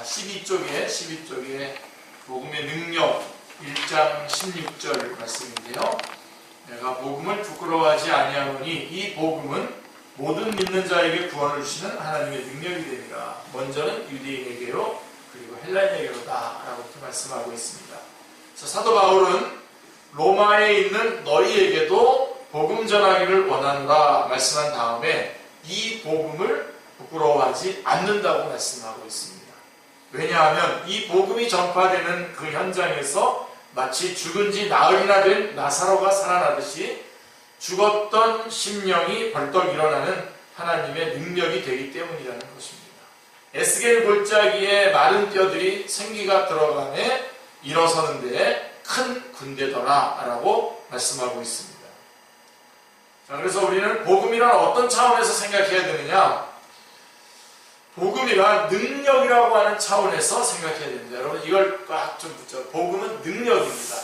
12쪽에 복음의 능력 1장 16절 말씀인데요. 내가 복음을 부끄러워하지 아니하노니 이 복음은 모든 믿는 자에게 구원을 주시는 하나님의 능력이 되리라. 먼저는 유대인에게로 그리고 헬라인에게로다 라고 이렇게 말씀하고 있습니다. 그래서 사도 바울은 로마에 있는 너희에게도 복음 전하기를 원하노라 말씀한 다음에 이 복음을 부끄러워하지 않는다고 말씀하고 있습니다. 왜냐하면 이 복음이 전파되는 그 현장에서 마치 죽은 지 나흘이나 된 나사로가 살아나듯이 죽었던 심령이 벌떡 일어나는 하나님의 능력이 되기 때문이라는 것입니다. 에스겔 골짜기에 마른 뼈들이 생기가 들어가네 일어서는데 큰 군대더라 라고 말씀하고 있습니다. 자, 그래서 우리는 복음이란 어떤 차원에서 생각해야 되느냐? 복음이란 능력이라고 하는 차원에서 생각해야 됩니다. 여러분 이걸 꽉 좀 붙여. 복음은 능력입니다.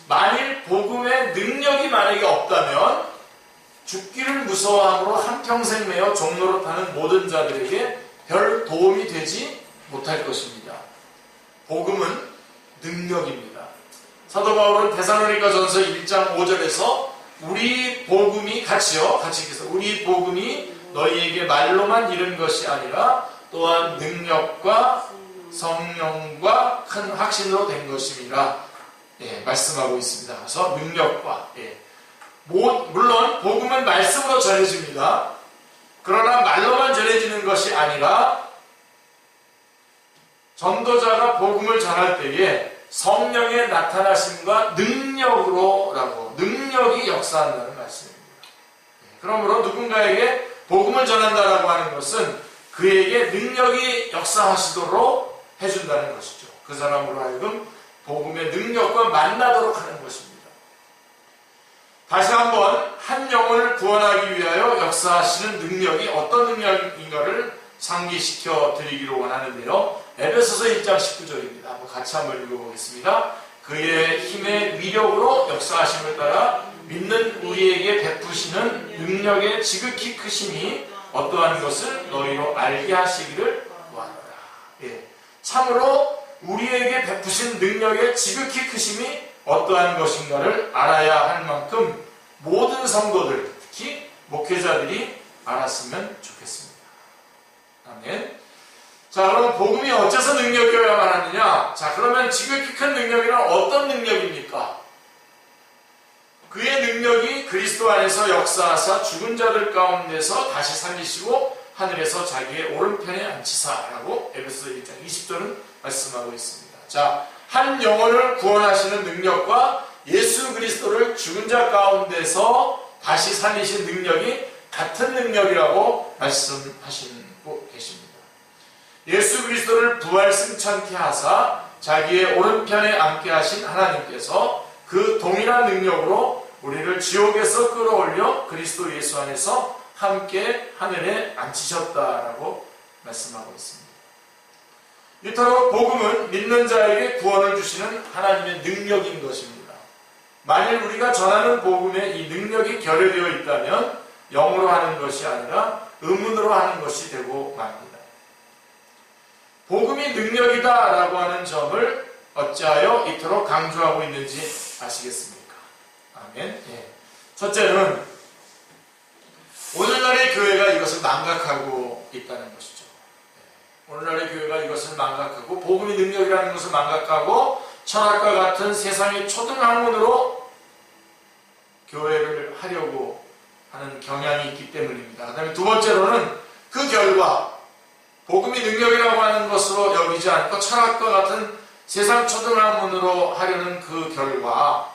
만일 복음의 능력이 만약에 없다면 죽기를 무서워함으로 한평생 매어 종노릇하는 모든 자들에게 별 도움이 되지 못할 것입니다. 복음은 능력입니다. 사도 바울은 데살로니가전서 1장 5절에서 우리 복음이 같이 해서 우리 복음이 너희에게 말로만 이른 것이 아니라 또한 능력과 성령과 큰 확신으로 된 것임이라 말씀하고 있습니다. 그래서 능력과 물론 복음은 말씀으로 전해집니다. 그러나 말로만 전해지는 것이 아니라 전도자가 복음을 전할 때에 성령의 나타나심과 능력이 역사한다는 말씀입니다. 그러므로 누군가에게 복음을 전한다라고 하는 것은 그에게 능력이 역사하시도록 해준다는 것이죠. 그 사람으로 하여금 복음의 능력과 만나도록 하는 것입니다. 다시 한번 한 영혼을 구원하기 위하여 역사하시는 능력이 어떤 능력인가를 상기시켜 드리기로 원하는데요. 에베소서 1장 19절입니다. 같이 한번 읽어보겠습니다. 그의 힘의 위력으로 역사하심을 따라 믿는 우리에게 베푸시는 능력의 지극히 크심이 어떠한 것을 너희로 알게 하시기를 원하노라. 참으로 우리에게 베푸신 능력의 지극히 크심이 어떠한 것인가를 알아야 할 만큼 모든 성도들, 특히 목회자들이 알았으면 좋겠습니다. 아멘. 자, 그럼 복음이 어째서 능력이어야만 하느냐? 자, 그러면 지극히 큰 능력이란 어떤 능력입니까? 그의 능력이 그리스도 안에서 역사하사 죽은 자들 가운데서 다시 살리시고 하늘에서 자기의 오른편에 앉히사라고 에베소서 1장 20절은 말씀하고 있습니다. 자, 한 영혼을 구원하시는 능력과 예수 그리스도를 죽은 자 가운데서 다시 살리신 능력이 같은 능력이라고 말씀하시고 계십니다. 예수 그리스도를 부활 승천케 하사 자기의 오른편에 앉게 하신 하나님께서 그 동일한 능력으로 우리를 지옥에서 끌어올려 그리스도 예수 안에서 함께 하늘에 앉히셨다라고 말씀하고 있습니다. 이토록 복음은 믿는 자에게 구원을 주시는 하나님의 능력인 것입니다. 만일 우리가 전하는 복음에 이 능력이 결여되어 있다면 영으로 하는 것이 아니라 의문으로 하는 것이 되고 맙니다. 복음이 능력이다라고 하는 점을 어찌하여 이토록 강조하고 있는지 아시겠습니까? 아멘. 첫째는 오늘날의 교회가 이것을 망각하고 있다는 것이죠. 오늘날의 교회가 이것을 망각하고 복음의 능력이라는 것을 망각하고 철학과 같은 세상의 초등학문으로 교회를 하려고 하는 경향이 있기 때문입니다. 그 다음에 두 번째로는 그 결과 복음이 능력이라고 하는 것으로 여기지 않고 철학과 같은 세상 초등학문으로 하려는 그 결과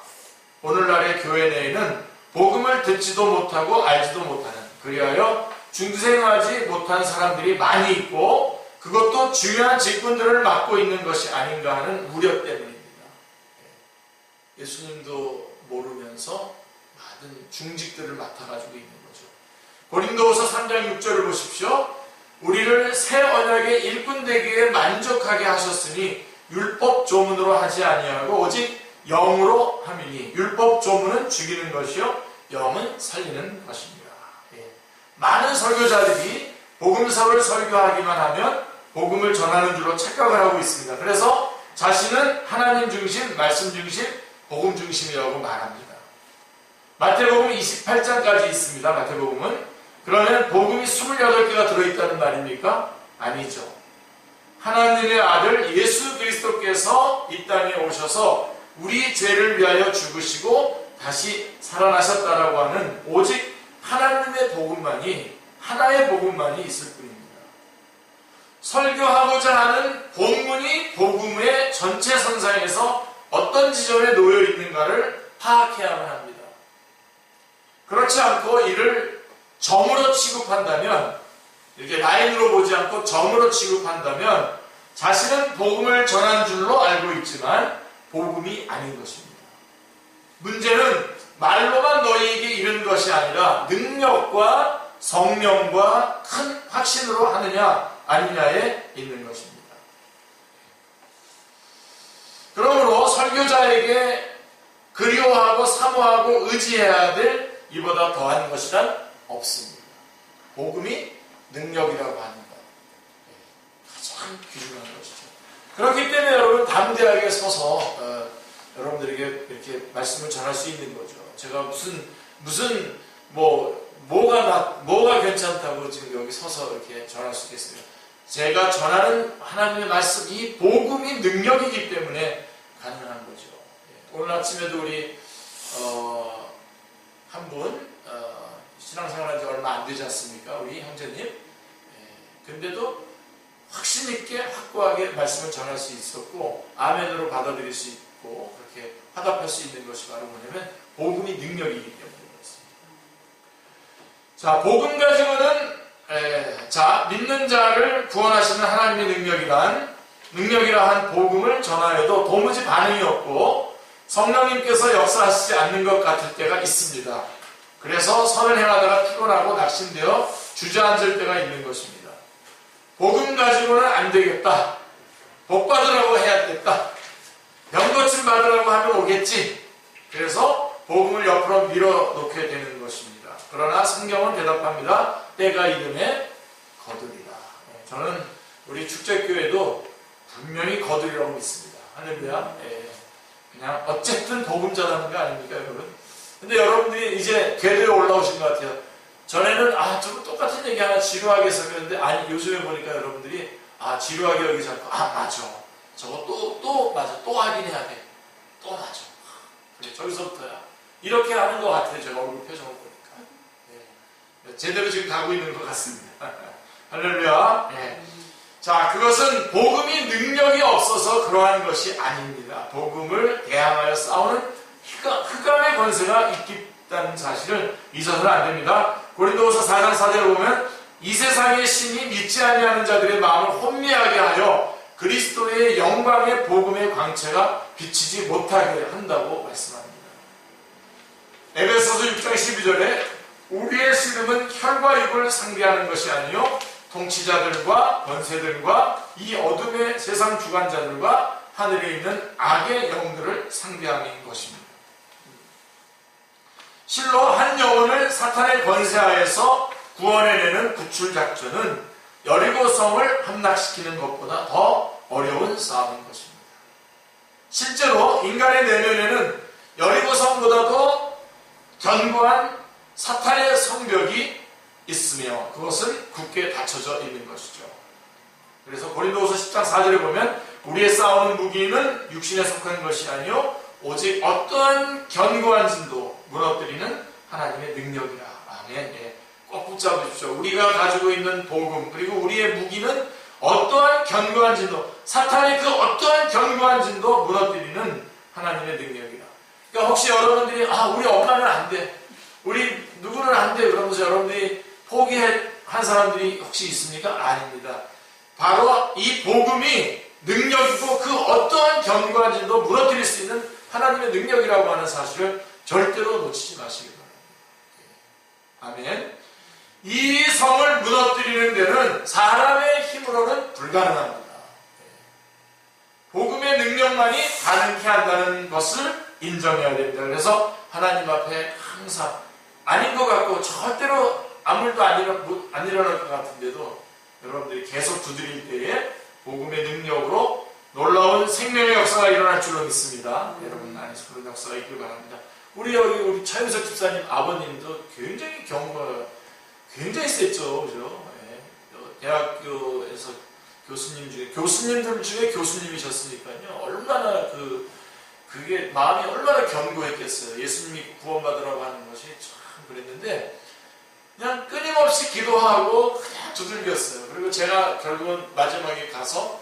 오늘날의 교회 내에는 복음을 듣지도 못하고 알지도 못하는 그리하여 중생하지 못한 사람들이 많이 있고 그것도 중요한 직분들을 맡고 있는 것이 아닌가 하는 우려 때문입니다. 예수님도 모르면서 많은 중직들을 맡아가지고 있는 거죠. 고린도후서 3장 6절을 보십시오. 우리를 새 언약의 일꾼 되기에 만족하게 하셨으니 율법 조문으로 하지 아니하고 오직 영으로 함이니 율법 조문은 죽이는 것이요 영은 살리는 것입니다. 많은 설교자들이 복음서를 설교하기만 하면 복음을 전하는 줄로 착각을 하고 있습니다. 그래서 자신은 하나님 중심, 말씀 중심, 복음 중심이라고 말합니다. 마태복음 28장까지 있습니다. 마태복음은. 그러면 복음이 28개가 들어있다는 말입니까? 아니죠. 하나님의 아들 예수 그리스도께서 이 땅에 오셔서 우리 죄를 위하여 죽으시고 다시 살아나셨다라고 하는 오직 하나님의 복음만이, 하나의 복음만이 있을 뿐입니다. 설교하고자 하는 본문이 복음의 전체 선상에서 어떤 지점에 놓여 있는가를 파악해야만 합니다. 그렇지 않고 이를 점으로 취급한다면, 이렇게 라인으로 보지 않고 점으로 취급한다면 자신은 복음을 전한 줄로 알고 있지만 복음이 아닌 것입니다. 문제는 말로만 너희에게 이른 것이 아니라 능력과 성령과 큰 확신으로 하느냐 아니냐에 있는 것입니다. 그러므로 설교자에게 그리워하고 사모하고 의지해야 될 이보다 더한 것이란 없습니다. 복음이 능력이라고 하는 것, 가장 귀중한 것이죠. 그렇기 때문에 여러분 담대하게 서서 여러분들에게 이렇게 말씀을 전할 수 있는 거죠. 제가 무슨 뭐가 괜찮다고 지금 여기 서서 이렇게 전할 수 있겠어요? 제가 전하는 하나님의 말씀, 이 복음이 능력이기 때문에 가능한 거죠. 오늘 아침에도 우리 한 분 신앙생활한 지 얼마 안 되지 않습니까? 우리 형제님. 근데도 확신 있게 확고하게 말씀을 전할 수 있었고 아멘으로 받아들일 수 있고 그렇게 화답할 수 있는 것이 바로 뭐냐면 복음이 능력이기 때문에 그렇습니다. 자, 복음 가지고는 믿는 자를 구원하시는 하나님의 능력이라 한 복음을 전하여도 도무지 반응이 없고 성령님께서 역사하시지 않는 것 같을 때가 있습니다. 그래서 선을 행하다가 피곤하고 낙심되어 주저앉을 때가 있는 것입니다. 복음 가지고는 안 되겠다. 복 받으라고 해야겠다. 병고침 받으라고 하면 오겠지. 그래서 복음을 옆으로 밀어놓게 되는 것입니다. 그러나 성경은 대답합니다. 때가 이름에 거두리라. 저는 우리 축제교회도 분명히 거두리라고 믿습니다. 할렐루야. 그냥 어쨌든 복음 전하는 거 아닙니까, 여러분? 근데 여러분들이 이제 궤도에 올라오신 것 같아요. 전에는 저거 똑같은 얘기 하나 지루하게 설교했는데 아니 요즘에 보니까 여러분들이 지루하게 여기지 않고 맞아. 저거 또 맞아. 또 하긴 해야 돼. 또 맞아. 그래, 저기서부터야. 이렇게 하는 것 같아요. 제가 얼굴 표정을 보니까. 네. 제대로 지금 가고 있는 것 같습니다. 할렐루야. 네. 자, 그것은 복음이 능력이 없어서 그러한 것이 아닙니다. 복음을 대항하여 싸우는 흑암의 권세가 있다는 사실을 잊어서는 안 됩니다. 고린도후서 4장 4절을 보면 이 세상의 신이 믿지 아니하는 자들의 마음을 혼미하게 하여 그리스도의 영광의 복음의 광채가 비치지 못하게 한다고 말씀합니다. 에베소서 6장 12절에 우리의 씨름은 혈과 육을 상대하는 것이 아니요 통치자들과 권세들과 이 어둠의 세상 주관자들과 하늘에 있는 악의 영들을 상대하는 것입니다. 실로 한 영혼을 사탄의 권세하에서 구원해내는 구출 작전은 여리고성을 함락시키는 것보다 더 어려운 싸움인 것입니다. 실제로 인간의 내면에는 여리고성보다도 견고한 사탄의 성벽이 있으며 그것은 굳게 닫혀져 있는 것이죠. 그래서 고린도후서 10장 4절에 보면 우리의 싸우는 무기는 육신에 속한 것이 아니요 오직 어떠한 견고한 진도 무너뜨리는 하나님의 능력이라. 아멘. 꼭 붙잡으십시오. 우리가 가지고 있는 복음 그리고 우리의 무기는 어떠한 견고한 진도, 사탄의 그 어떠한 견고한 진도 무너뜨리는 하나님의 능력이라. 그러니까 혹시 여러분들이 우리 엄마는 안 돼, 우리 누구는 안 돼 그러면서 여러분들이 포기한 사람들이 혹시 있습니까? 아닙니다. 바로 이 복음이 능력이고 그 어떠한 견고한 진도 무너뜨릴 수 있는 하나님의 능력이라고 하는 사실을 절대로 놓치지 마시기 바랍니다. 아멘. 이 성을 무너뜨리는 데는 사람의 힘으로는 불가능합니다. 복음의 능력만이 가능케 한다는 것을 인정해야 됩니다. 그래서 하나님 앞에 항상 아닌 것 같고 절대로 아무 일도 안 일어날 것 같은데도 여러분들이 계속 두드릴 때에 복음의 능력으로 놀라운 생명의 역사가 일어날 줄로 믿습니다. 여러분 안에서 그런 역사가 있길 바랍니다. 우리 차윤석 집사님 아버님도 굉장히 경우가 굉장히 셌죠, 그죠? 예. 대학교에서 교수님들 중에 교수님이셨으니까요. 얼마나 그게 마음이 얼마나 견고했겠어요. 예수님이 구원받으라고 하는 것이 참 그랬는데 그냥 끊임없이 기도하고 그냥 두들겼어요. 그리고 제가 결국은 마지막에 가서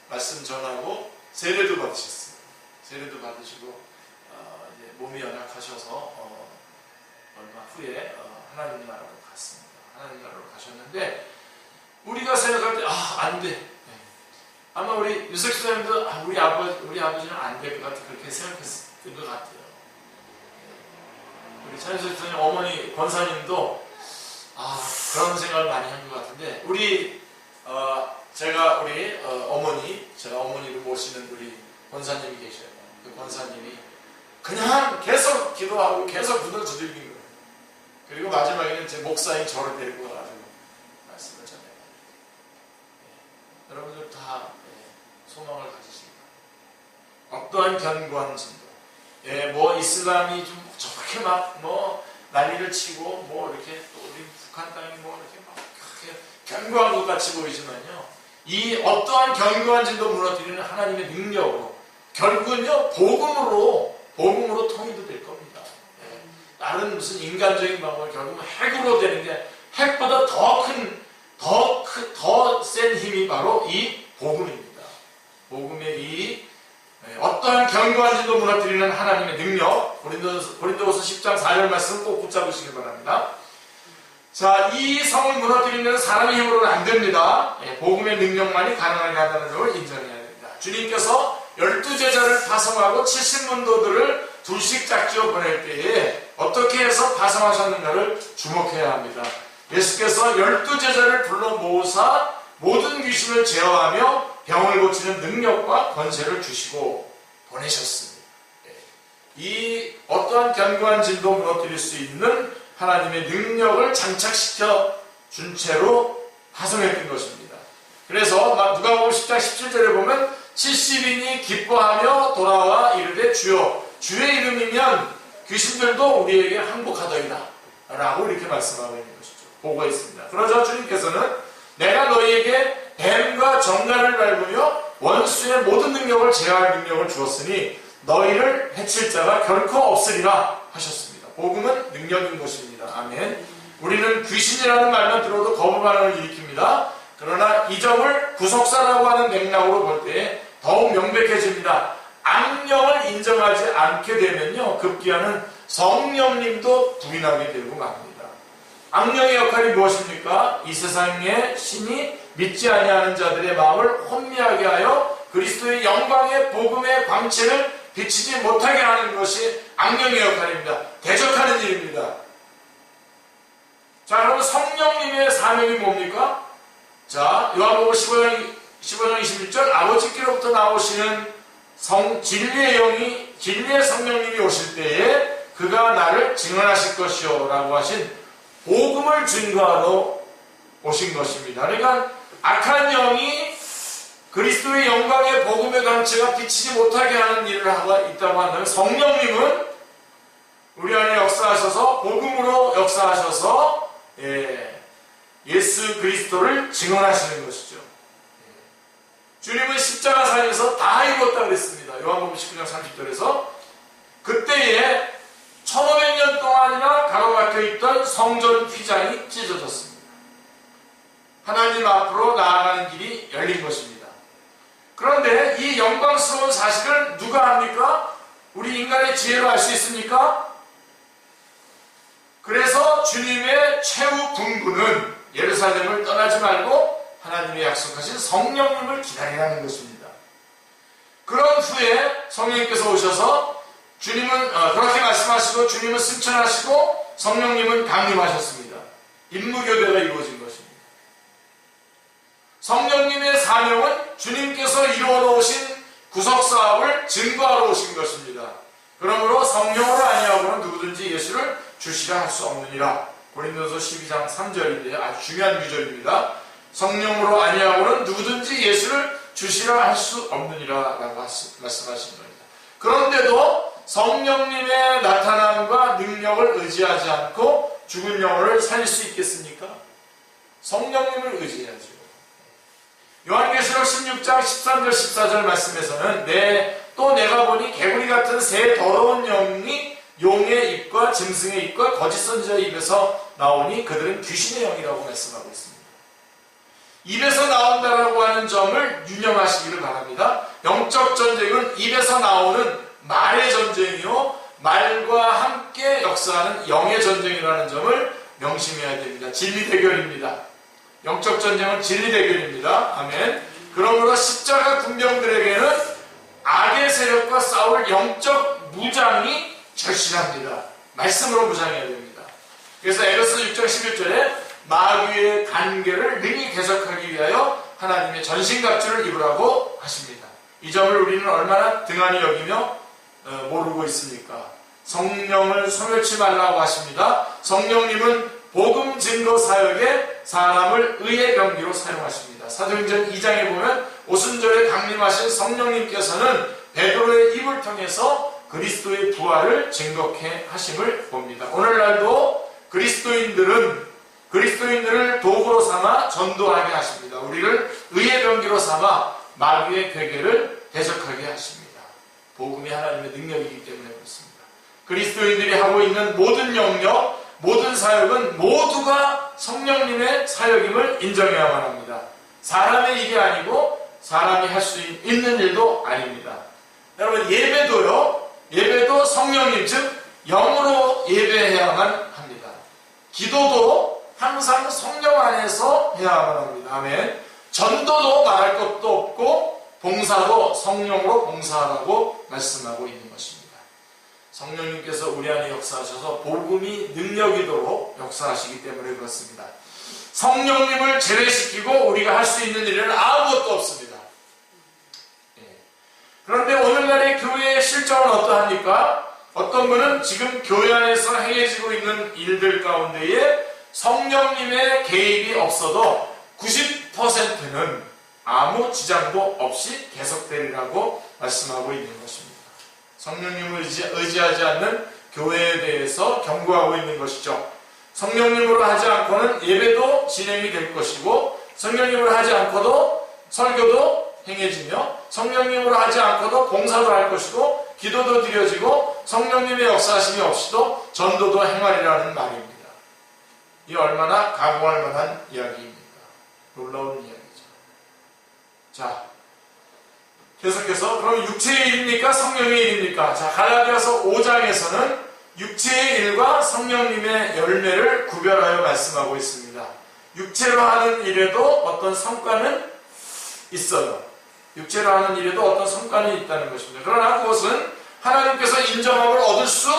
말씀 전하고 세례도 받으셨어요. 세례도 받으시고 이제 몸이 연약하셔서 얼마 후에 하나님 나라로 갔습니다. 하나님 나라로 가셨는데 우리가 생각할 때 안 돼. 아마 우리 유석 집사님도 우리 아버지는 안 될 것 같아 그렇게 생각했던 것 같아요. 우리 차윤석 집사님 어머니 권사님도 그런 생각을 많이 한 것 같은데 제가 어머니를 모시는 우리 권사님이 계셔요. 그 권사님이 그냥 계속 기도하고 계속 눈을 두들긴 거예요. 그리고 마지막에는 제 목사인 저를 데리고 와가지고 말씀을 전해요. 여러분들 다 소망을 가지십니다. 어떠한 견고한 진도, 뭐 이슬람이 좀 저렇게 막 난리를 치고 이렇게 또 우리 북한 땅이 이렇게 막 견고한 것 같이 보이지만요, 이 어떠한 견고한 진도 무너뜨리는 하나님의 능력으로 결국은요 복음으로 통일도 될 겁니다. 다른 무슨 인간적인 방법을 결국은 핵으로 되는 게 핵보다 더 센 힘이 바로 이 복음입니다. 복음의 이 어떠한 견고한 진도 무너뜨리는 하나님의 능력, 고린도후서 10장 4절 말씀 꼭 붙잡으시기 바랍니다. 자, 이 성을 무너뜨리는 사람의 힘으로는 안 됩니다. 복음의 능력만이 가능하게 하다는 점을 인정해야 됩니다. 주님께서 12제자를 파송하고 70문도들을 둘씩 짝지어 보낼 때에 어떻게 해서 파송하셨는가를 주목해야 합니다. 예수께서 12제자를 불러 모으사 모든 귀신을 제어하며 병을 고치는 능력과 권세를 주시고 보내셨습니다. 이 어떠한 견고한 진도 무너뜨릴 수 있는 하나님의 능력을 장착시켜 준 채로 파송했던 것입니다. 그래서 누가복음 10장 17절에 보면 70인이 기뻐하며 돌아와 이르되 주여 주의 이름이면 귀신들도 우리에게 항복하더이다 라고 이렇게 말씀하고 있는 것이죠. 보고 있습니다. 그러자 주님께서는 내가 너희에게 뱀과 정갈을 밟으며 원수의 모든 능력을 제어할 능력을 주었으니 너희를 해칠 자가 결코 없으리라 하셨습니다. 복음은 능력인 것입니다. 아멘. 우리는 귀신이라는 말만 들어도 거부 반응을 일으킵니다. 그러나 이 점을 구속사라고 하는 맥락으로 볼 때 더욱 명백해집니다. 악령을 인정하지 않게 되면요, 급기야는 성령님도 부인하게 되고 맙니다. 악령의 역할이 무엇입니까? 이 세상의 신이 믿지 아니하는 자들의 마음을 혼미하게 하여 그리스도의 영광의 복음의 광채를 비치지 못하게 하는 것이 악령의 역할입니다. 대적하는 일입니다. 자, 그러면 성령님의 사명이 뭡니까? 자, 요한복음 15장 21절 아버지께로부터 나오시는 진리의 성령님이 오실 때에 그가 나를 증언하실 것이요 라고 하신 복음을 증거하러 오신 것입니다. 그러니까 악한 영이 그리스도의 영광의 복음의 광채가 비치지 못하게 하는 일을 하고 있다고 한다면 성령님은 우리 안에 역사하셔서 복음으로 역사하셔서 예수 그리스도를 증언하시는 것이죠. 주님은 십자가상에서 다 이뤘다 그랬습니다. 요한복음 19장 30절에서 그때에 1500년 동안이나 가로막혀 있던 성전 휘장이 찢어졌습니다. 하나님 앞으로 나아가는 길이 열린 것입니다. 그런데 이 영광스러운 사실을 누가 합니까? 우리 인간의 지혜로 알 수 있습니까? 그래서 주님의 최후 분부는 예루살렘을 떠나지 말고 하나님이 약속하신 성령님을 기다리라는 것입니다. 그런 후에 성령님께서 오셔서 주님은 그렇게 말씀하시고 주님은 승천하시고 성령님은 강림하셨습니다. 임무교대가 이루어진 것입니다. 성령님의 사명은 주님께서 이루어 놓으신 구속사업을 증거하러 오신 것입니다. 그러므로 성령으로 아니하고는 누구든지 예수를 주시라 할 수 없느니라. 고린도서 12장 3절인데 아주 중요한 구절입니다. 성령으로 아니하고는 누구든지 예수를 주시라 할 수 없느니라 라고 말씀하신 겁니다. 그런데도 성령님의 나타남과 능력을 의지하지 않고 죽은 영혼을 살릴 수 있겠습니까? 성령님을 의지해야죠. 요한계시록 16장 13절 14절 말씀에서는 또 내가 보니 개구리 같은 새 더러운 영이 용의 입과 짐승의 입과 거짓 선지자의 입에서 나오니 그들은 귀신의 영이라고 말씀하고 있습니다. 입에서 나온다라고 하는 점을 유념하시기를 바랍니다. 영적 전쟁은 입에서 나오는 말의 전쟁이요, 말과 함께 역사하는 영의 전쟁이라는 점을 명심해야 됩니다. 진리 대결입니다. 영적 전쟁은 진리 대결입니다. 아멘. 그러므로 십자가 군병들에게는 악의 세력과 싸울 영적 무장이 절실합니다. 말씀으로 무장해야 됩니다. 그래서 에베소 6장 11절에 마귀의 간계를 능히 대적하기 위하여 하나님의 전신갑주를 입으라고 하십니다. 이 점을 우리는 얼마나 등한히 여기며 모르고 있습니까? 성령을 소멸치 말라고 하십니다. 성령님은 복음 증거 사역에 사람을 의의 병기로 사용하십니다. 사도행전 2장에 보면 오순절에 강림하신 성령님께서는 베드로의 입을 통해서 그리스도의 부활을 증거케 하심을 봅니다. 오늘날도 그리스도인들을 도구로 삼아 전도하게 하십니다. 우리를 의의 병기로 삼아 마귀의 괴계를 대적하게 하십니다. 복음이 하나님의 능력이기 때문에 그렇습니다. 그리스도인들이 하고 있는 모든 영역, 모든 사역은 모두가 성령님의 사역임을 인정해야만 합니다. 사람의 일이 아니고 사람이 할 수 있는 일도 아닙니다. 여러분, 예배도 성령님, 즉 영으로 예배해야만 합니다. 기도도 항상 성령 안에서 해야만 합니다. 아멘. 전도도 말할 것도 없고 봉사도 성령으로 봉사하라고 말씀하고 있는 것입니다. 성령님께서 우리 안에 역사하셔서 복음이 능력이도록 역사하시기 때문에 그렇습니다. 성령님을 제외시키고 우리가 할 수 있는 일은 아무것도 없습니다. 그런데 오늘날의 교회의 실정은 어떠합니까? 어떤 분은 지금 교회 안에서 행해지고 있는 일들 가운데에 성령님의 개입이 없어도 90%는 아무 지장도 없이 계속되리라고 말씀하고 있는 것입니다. 성령님을 의지하지 않는 교회에 대해서 경고하고 있는 것이죠. 성령님으로 하지 않고는 예배도 진행이 될 것이고, 성령님으로 하지 않고도 설교도 행해지며, 성령님으로 하지 않고도 봉사도 할 것이고, 기도도 드려지고, 성령님의 역사하심이 없이도 전도도 행하리라는 말입니다. 이 얼마나 각오할 만한 이야기입니까? 놀라운 이야기죠. 자, 계속해서 그럼 육체의 일입니까? 성령의 일입니까? 자, 갈라디아서 5장에서는 육체의 일과 성령님의 열매를 구별하여 말씀하고 있습니다. 육체로 하는 일에도 어떤 성과는 있어요. 육체로 하는 일에도 어떤 성과는 있다는 것입니다. 그러나 그것은 하나님께서 인정함을 얻을 수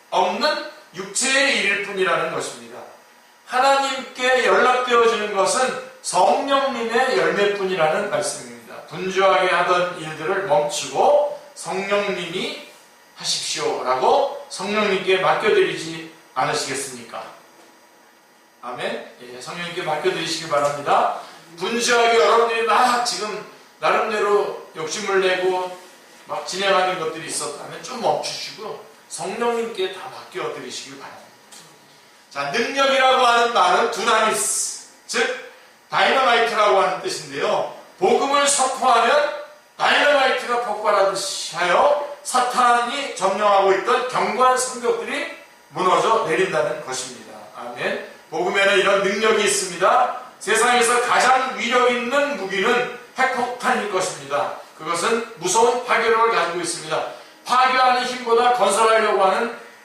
없는 육체의 일일 뿐이라는 것입니다. 하나님께 연락되어지는 것은 성령님의 열매뿐이라는 말씀입니다. 분주하게 하던 일들을 멈추고 성령님이 하십시오라고 성령님께 맡겨드리지 않으시겠습니까? 아멘. 예, 성령님께 맡겨드리시기 바랍니다. 분주하게 여러분들이 막 지금 나름대로 욕심을 내고 막 진행하는 것들이 있었다면 좀 멈추시고 성령님께 다 맡겨드리시기 바랍니다. 자, 능력이라고 하는 말은 두나미스, 즉 다이너마이트라고 하는 뜻인데요. 복음을 선포하면 다이너마이트가 폭발하듯이 하여 사탄이 점령하고 있던 견고한 성벽들이 무너져 내린다는 것입니다. 아멘. 복음에는 이런 능력이 있습니다. 세상에서 가장 위력 있는 무기는 핵폭탄일 것입니다. 그것은 무서운 파괴력을 가지고 있습니다. 파괴하는 힘보다 건설하려고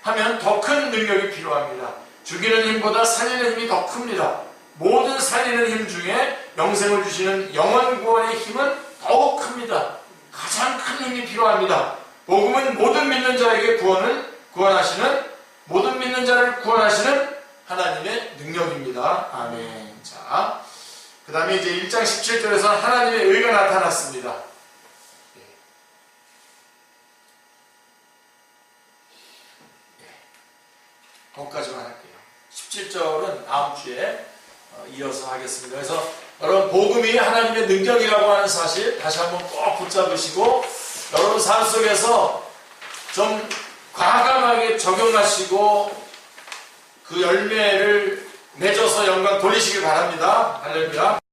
하면 더 큰 능력이 필요합니다. 죽이는 힘보다 살리는 힘이 더 큽니다. 모든 살리는 힘 중에 영생을 주시는 영원 구원의 힘은 더욱 큽니다. 가장 큰 힘이 필요합니다. 복음은 모든 믿는 자에게 모든 믿는 자를 구원하시는 하나님의 능력입니다. 아멘. 자, 그 다음에 이제 1장 17절에서 하나님의 의가 나타났습니다. 거기까지만 할게요. 17절은 다음 주에 이어서 하겠습니다. 그래서 여러분 복음이 하나님의 능력이라고 하는 사실 다시 한번 꼭 붙잡으시고 여러분 삶 속에서 좀 과감하게 적용하시고 그 열매를 맺어서 영광 돌리시길 바랍니다. 할렐루야.